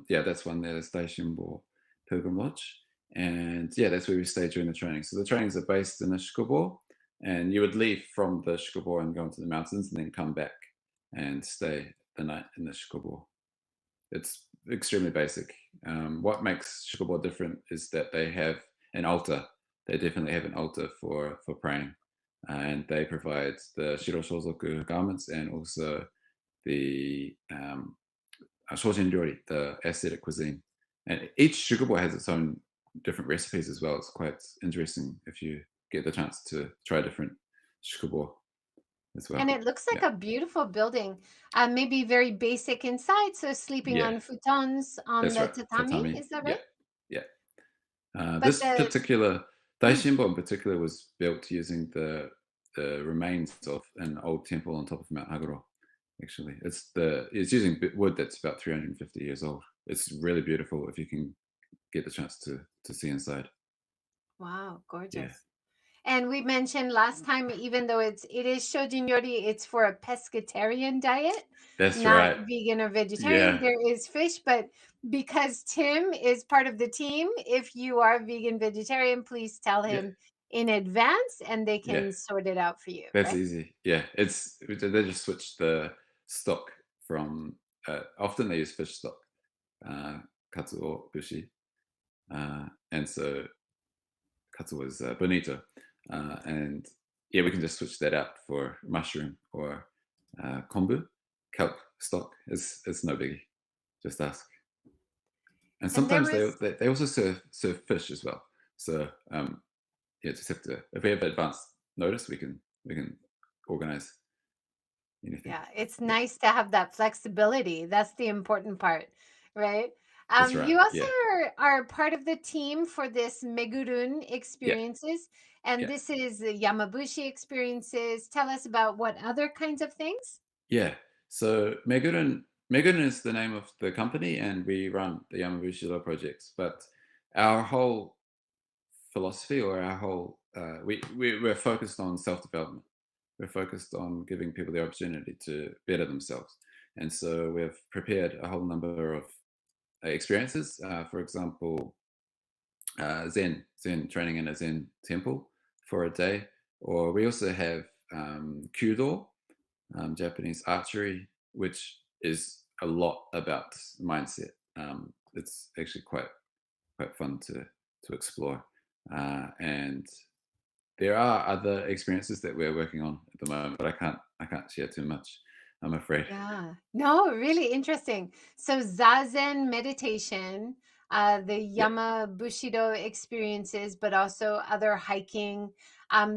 Yeah, that's one there, the Daishinbo Pilgrim Lodge. And yeah, that's where we stay during the training. So the trainings are based in the Shikobo, and you would leave from the Shikobo and go into the mountains and then come back and stay the night in the Shikobo. It's extremely basic. What makes Shikobo different is that they have an altar. They definitely have an altar for praying, and they provide the shiro shozoku garments and also the shojin ryori, the ascetic cuisine. And each Shikobo has its own different recipes as well. It's quite interesting if you get the chance to try different Shikobo as And well. it looks like Yeah, a beautiful building. Maybe very basic inside, so sleeping yeah, on futons on that's the right. tatami. Tatami. Is that Yeah, right? yeah. But This the particular mm, Daishinbo in particular was built using the remains of an old temple on top of Mount Haguro. Actually, it's using wood that's about 350 years old. It's really beautiful if you can get the chance to see inside. wow, Yeah, gorgeous. And we mentioned last time, even though it is shojin yori, it's for a pescatarian diet, that's not right. vegan or vegetarian. Yeah, There is fish, but because Tim is part of the team, if you are vegan vegetarian, please tell yeah, him in advance and they yeah. can sort it out for you, That's right? easy. Yeah, they just switch the stock from. Often they use fish stock, uh, katsuo bushi, and so katsu was bonito, and yeah, we can just switch that out for mushroom or kombu, kelp stock. It's no biggie. Just ask. And And there sometimes was they also serve fish as well. So yeah, just have to, if we have advanced notice, we can organize anything. Yeah, it's Yeah, nice to have that flexibility. That's the important part, right? that's right. You also Yeah, are part of the team for this Megurun yeah, experiences, and yeah, this is the Yamabushi experiences. Tell us about what other kinds of things? yeah. So Megurin is the name of the company, and we run the Yamabushi Law projects. But our whole philosophy, or our whole, we're focused on self development. We're focused on giving people the opportunity to better themselves, and so we've prepared a whole number of experiences. For example, Zen training in a Zen temple for a day, or we also have Kudo, Japanese archery, which is a lot about mindset. It's actually quite fun to explore, and there are other experiences that we're working on at the moment, but I can't share too much. I'm afraid. Yeah. No, really interesting. So Zazen meditation, the Yeah, Yama Bushido experiences, but also other hiking.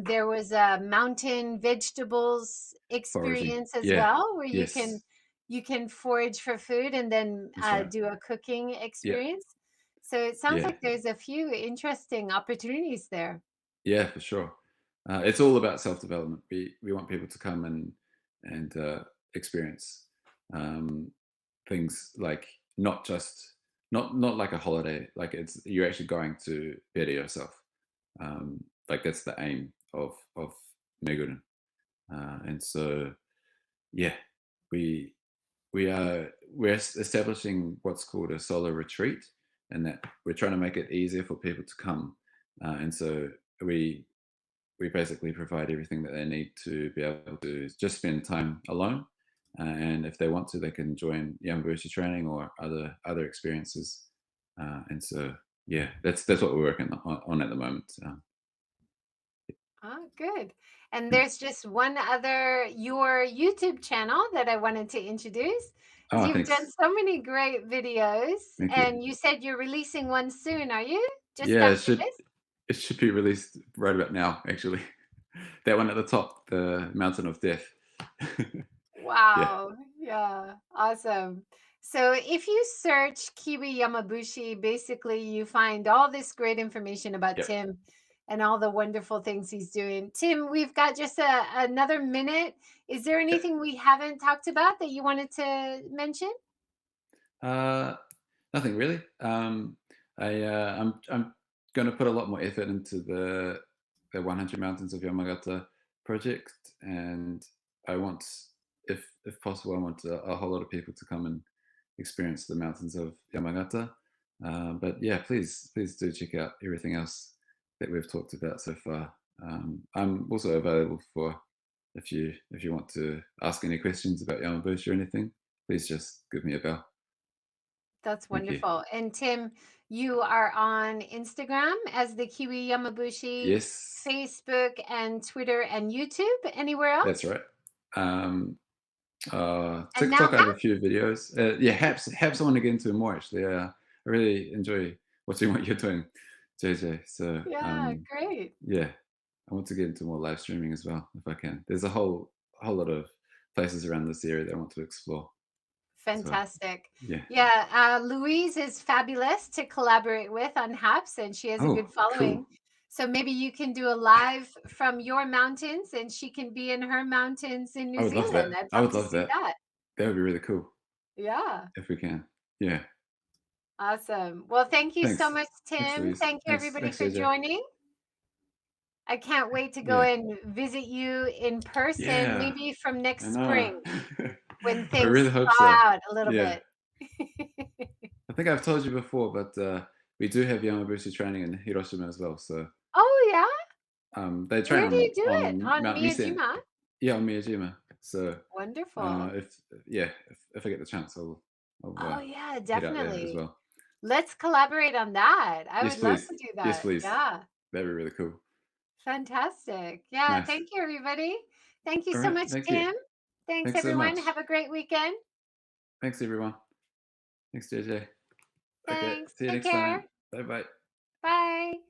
There was a mountain vegetables foraging. experience as Yeah, well, where yes, you can forage for food and then that's right. do a cooking Yeah, experience. So it sounds yeah. like there's a few interesting opportunities there. Yeah, for sure. It's all about self development. We want people to come and experience um, things like not just not like a holiday. Like it's you're actually going to better yourself. Like that's the aim of Megurun. And so yeah, we we're establishing what's called a solo retreat, and that we're trying to make it easier for people to come. And so we we basically provide everything that they need to be able to just spend time alone. And if they want to, they can join Yamabushi training or other experiences. And so, yeah, that's what we're working on at the moment. Oh, good. And Mm. there's just one other, your YouTube channel that I wanted to introduce because Oh, you've done thanks. so many great videos Thank you. and you said you're releasing one soon, are you? Just Yeah, after this? it should be released right about now. Actually, that one at the top, the Mountain of Death. Yeah. Wow. Yeah. Awesome. So if you search Kiwi-Yamabushi, basically you find all this great information about Yep. Tim and all the wonderful things he's doing. Tim, we've got just another minute. Is there Yep. anything we haven't talked about that you wanted to mention? Uh, Nothing really. I'm going to put a lot more effort into the 100 Mountains of Yamagata project, and I want if possible, I want a whole lot of people to come and experience the mountains of Yamagata. But yeah, please do check out everything else that we've talked about so far. I'm also available for if you want to ask any questions about Yamabushi or anything. Please just give me a bell. That's Thank you. wonderful. And Tim, you are on Instagram as the Kiwi-Yamabushi, Yes, Facebook and Twitter and YouTube. Anywhere that's else? right. And now TikTok, I have a Hap? few videos. Yeah, Haps I want to get into more actually. I really enjoy watching what you're doing, JJ. So Yeah, great. yeah, I want to get into more live streaming as well if I can. There's a whole lot of places around this area that I want to explore. So Fantastic. yeah. Yeah, Louise is fabulous to collaborate with on Haps, and she has a good Oh, following. cool. So maybe you can do a live from your mountains, and she can be in her mountains in I New would love Zealand. that. I'd I love would to love see that. that. That would be really cool Yeah, if we can. Yeah. awesome. Well, thank you so Thanks. much, Thanks, Tim. Louise. Thank you, Thanks. everybody, Thanks, for JJ. joining. I can't wait to go Yeah. and visit you in person, Yeah. maybe from I next know. spring when I things really hope thaw so. out a little Yeah. bit. I think I've told you before, but we do have Yamabushi training in Hiroshima as well. So Oh, yeah? they train Where do you do it? on On Mount Misen. Miyajima? Yeah, on Miyajima. So Wonderful. if I get the chance, I'll Oh, yeah, head out there as definitely. well. Let's collaborate on that. I Yes, would love please. to do Yes, that. please. Yeah, That'd be really cool. fantastic. Yeah, Nice. thank you, everybody. Thank you All so right. much, Thank you. Tim. Thanks, Thanks so everyone. much. Have a great weekend. Thanks, everyone. Thanks, JJ. Okay. Thanks. See you Take next care. time. Bye bye. Bye.